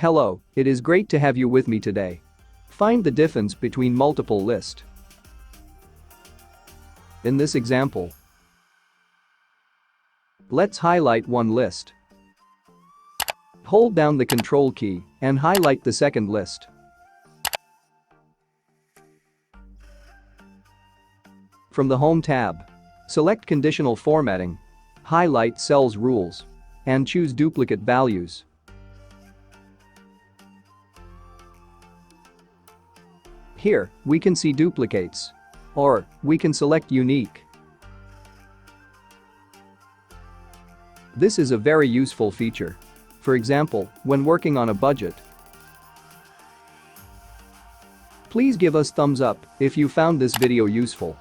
Hello, it is great to have you with me today. Find the difference between multiple lists. In this example, let's highlight one list. Hold down the Control key and highlight the second list. From the Home tab, select Conditional Formatting, highlight Cells Rules, and choose Duplicate Values. Here, we can see duplicates, or we can select Unique. This is a very useful feature. For example, when working on a budget. Please give us thumbs up if you found this video useful.